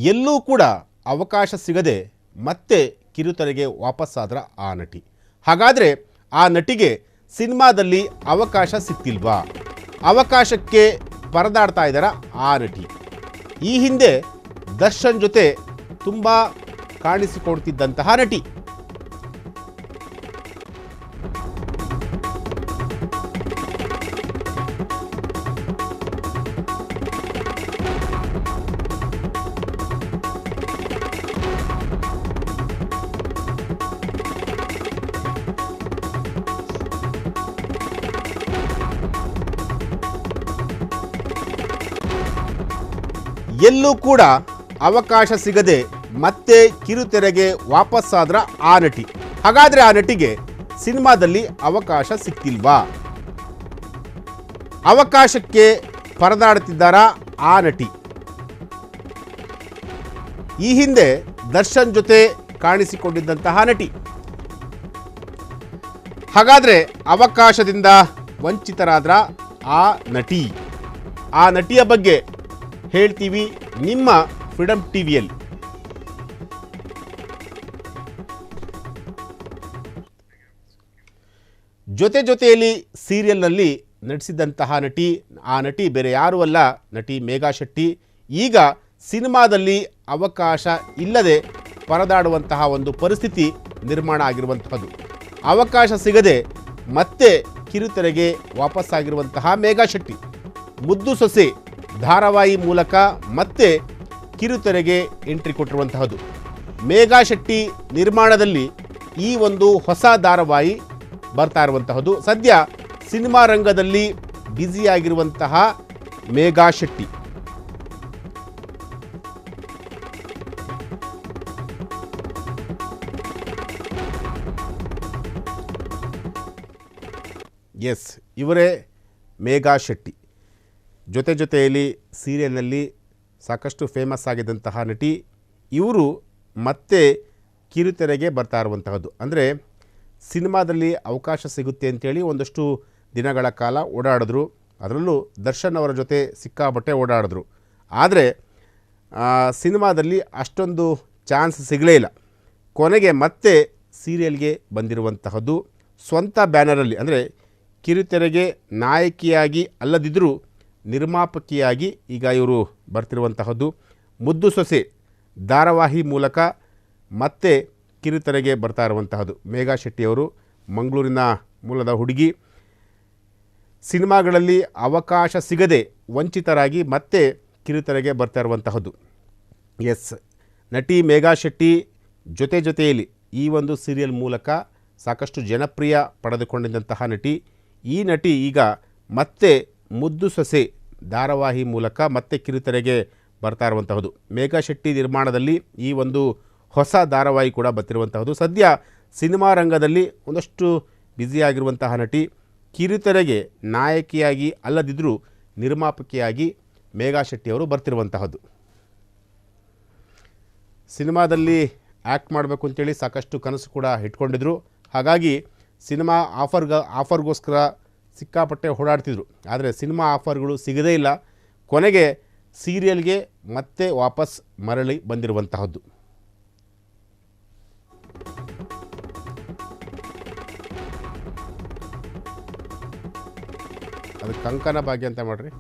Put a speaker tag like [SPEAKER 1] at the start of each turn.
[SPEAKER 1] ಎಲ್ಲೂ ಕೂಡ ಅವಕಾಶ ಸಿಗದೆ ಮತ್ತೆ ಕಿರುತೆರೆಗೆ ವಾಪಸ್ಸಾದ್ರ ಆ ನಟಿ. ಹಾಗಾದರೆ ಆ ನಟಿಗೆ ಸಿನಿಮಾದಲ್ಲಿ ಅವಕಾಶ ಸಿಕ್ತಿಲ್ವಾ? ಅವಕಾಶಕ್ಕೆ ಪರದಾಡ್ತಾ ಇದ್ದಾರ ಆ ನಟಿ. ಈ ಹಿಂದೆ ದರ್ಶನ್ ಜೊತೆ ತುಂಬ ಕಾಣಿಸಿಕೊಡ್ತಿದ್ದಂತಹ ನಟಿ. ಎಲ್ಲೂ ಕೂಡ ಅವಕಾಶ ಸಿಗದೆ ಮತ್ತೆ ಕಿರುತೆರೆಗೆ ವಾಪಸ್ಸಾದ್ರ ಆ ನಟಿ. ಹಾಗಾದರೆ ಆ ನಟಿಗೆ ಸಿನಿಮಾದಲ್ಲಿ ಅವಕಾಶ ಸಿಕ್ತಿಲ್ವಾ? ಅವಕಾಶಕ್ಕೆ ಪರದಾಡುತ್ತಿದ್ದಾರಾ ಆ ನಟಿ? ಈ ಹಿಂದೆ ದರ್ಶನ್ ಜೊತೆ ಕಾಣಿಸಿಕೊಂಡಿದ್ದಂತಹ ನಟಿ. ಹಾಗಾದರೆ ಅವಕಾಶದಿಂದ ವಂಚಿತರಾದ್ರ ಆ ನಟಿ. ಆ ನಟಿಯ ಬಗ್ಗೆ ಹೇಳ್ತೀವಿ ನಿಮ್ಮ ಫ್ರೀಡಮ್ ಟಿವಿಯಲ್ಲಿ. ಜೊತೆಯಲ್ಲಿ ಸೀರಿಯಲ್ನಲ್ಲಿ ನಟಿಸಿದಂತಹ ನಟಿ. ಆ ನಟಿ ಬೇರೆ ಯಾರೂ ಅಲ್ಲ, ನಟಿ ಮೇಘಾ ಶೆಟ್ಟಿ. ಈಗ ಸಿನಿಮಾದಲ್ಲಿ ಅವಕಾಶ ಇಲ್ಲದೆ ಪರದಾಡುವಂತಹ ಒಂದು ಪರಿಸ್ಥಿತಿ ನಿರ್ಮಾಣ ಆಗಿರುವಂತಹದ್ದು. ಅವಕಾಶ ಸಿಗದೆ ಮತ್ತೆ ಕಿರುತೆರೆಗೆ ವಾಪಸ್ಸಾಗಿರುವಂತಹ ಮೇಘಾ ಶೆಟ್ಟಿ. ಮುದ್ದು ಸೊಸೆ ಧಾರಾವಾಹಿ ಮೂಲಕ ಮತ್ತೆ ಕಿರುತೆರೆಗೆ ಎಂಟ್ರಿ ಕೊಟ್ಟಿರುವಂತಹದ್ದು. ಮೇಘಾ ಶೆಟ್ಟಿ ನಿರ್ಮಾಣದಲ್ಲಿ ಈ ಒಂದು ಹೊಸ ಧಾರಾವಾಹಿ ಬರ್ತಾ ಇರುವಂತಹದ್ದು. ಸದ್ಯ ಸಿನಿಮಾ ರಂಗದಲ್ಲಿ ಬ್ಯುಸಿಯಾಗಿರುವಂತಹ ಮೇಘಾ ಶೆಟ್ಟಿ. ಎಸ್, ಇವರೇ ಮೇಘಾ ಶೆಟ್ಟಿ. ಜೊತೆಯಲ್ಲಿ ಸೀರಿಯಲ್ನಲ್ಲಿ ಸಾಕಷ್ಟು ಫೇಮಸ್ ಆಗಿದ್ದಂತಹ ನಟಿ. ಇವರು ಮತ್ತೆ ಕಿರುತೆರೆಗೆ ಬರ್ತಾ ಇರುವಂತಹದ್ದು. ಅಂದರೆ ಸಿನಿಮಾದಲ್ಲಿ ಅವಕಾಶ ಸಿಗುತ್ತೆ ಅಂತೇಳಿ ಒಂದಷ್ಟು ದಿನಗಳ ಕಾಲ ಓಡಾಡಿದ್ರು. ಅದರಲ್ಲೂ ದರ್ಶನ್ ಅವರ ಜೊತೆ ಸಿಕ್ಕಾಬಟ್ಟೆ ಓಡಾಡಿದ್ರು. ಆದರೆ ಸಿನಿಮಾದಲ್ಲಿ ಅಷ್ಟೊಂದು ಚಾನ್ಸ್ ಸಿಗಲೇ ಇಲ್ಲ. ಕೊನೆಗೆ ಮತ್ತೆ ಸೀರಿಯಲ್ಗೆ ಬಂದಿರುವಂತಹದ್ದು. ಸ್ವಂತ ಬ್ಯಾನರಲ್ಲಿ, ಅಂದರೆ ಕಿರುತೆರೆಗೆ ನಾಯಕಿಯಾಗಿ ಅಲ್ಲದಿದ್ದರೂ ನಿರ್ಮಾಪಕಿಯಾಗಿ ಈಗ ಇವರು ಬರ್ತಿರುವಂತಹದ್ದು. ಮುದ್ದು ಸೊಸೆ ಧಾರಾವಾಹಿ ಮೂಲಕ ಮತ್ತೆ ಕಿರುತೆರೆಗೆ ಬರ್ತಾ ಇರುವಂತಹದ್ದು. ಮೇಘಾ ಶೆಟ್ಟಿಯವರು ಮಂಗಳೂರಿನ ಮೂಲದ ಹುಡುಗಿ. ಸಿನಿಮಾಗಳಲ್ಲಿ ಅವಕಾಶ ಸಿಗದೆ ವಂಚಿತರಾಗಿ ಮತ್ತೆ ಕಿರುತೆರೆಗೆ ಬರ್ತಾ ಇರುವಂತಹದ್ದು. ಎಸ್, ನಟಿ ಮೇಘಾ ಶೆಟ್ಟಿ ಜೊತೆಯಲ್ಲಿ ಈ ಒಂದು ಸೀರಿಯಲ್ ಮೂಲಕ ಸಾಕಷ್ಟು ಜನಪ್ರಿಯ ಪಡೆದುಕೊಂಡಿದ್ದಂತಹ ನಟಿ. ಈ ನಟಿ ಈಗ ಮತ್ತೆ ಮುದ್ದು ಸೊಸೆ ಧಾರಾವಾಹಿ ಮೂಲಕ ಮತ್ತೆ ಕಿರುತೆರೆಗೆ ಬರ್ತಾ ಇರುವಂತಹದ್ದು. ಮೇಘಾ ಶೆಟ್ಟಿ ನಿರ್ಮಾಣದಲ್ಲಿ ಈ ಒಂದು ಹೊಸ ಧಾರಾವಾಹಿ ಕೂಡ ಬರ್ತಿರುವಂತಹದ್ದು. ಸದ್ಯ ಸಿನಿಮಾ ರಂಗದಲ್ಲಿ ಒಂದಷ್ಟು ಬ್ಯುಸಿಯಾಗಿರುವಂತಹ ನಟಿ. ಕಿರುತೆರೆಗೆ ನಾಯಕಿಯಾಗಿ ಅಲ್ಲದಿದ್ದರೂ ನಿರ್ಮಾಪಕಿಯಾಗಿ ಮೇಘಾ ಶೆಟ್ಟಿಯವರು ಬರ್ತಿರುವಂತಹದ್ದು. ಸಿನಿಮಾದಲ್ಲಿ ಆ್ಯಕ್ಟ್ ಮಾಡಬೇಕು ಅಂತೇಳಿ ಸಾಕಷ್ಟು ಕನಸು ಕೂಡ ಇಟ್ಕೊಂಡಿದ್ರು. ಹಾಗಾಗಿ ಸಿನಿಮಾ ಆಫರ್ಗೋಸ್ಕರ ಸಿಕ್ಕಾಪಟ್ಟೆ ಓಡಾಡ್ತಿದ್ರು. ಆದರೆ ಸಿನಿಮಾ ಆಫರ್ಗಳು ಸಿಗದೇ ಇಲ್ಲ. ಕೊನೆಗೆ ಸೀರಿಯಲ್ಗೆ ಮತ್ತೆ ವಾಪಸ್ ಮರಳಿ ಬಂದಿರುವಂತಹದ್ದು. ಅದು ಕಂಕಣ ಭಾಗ್ಯ ಅಂತ ಮಾಡ್ರಿ.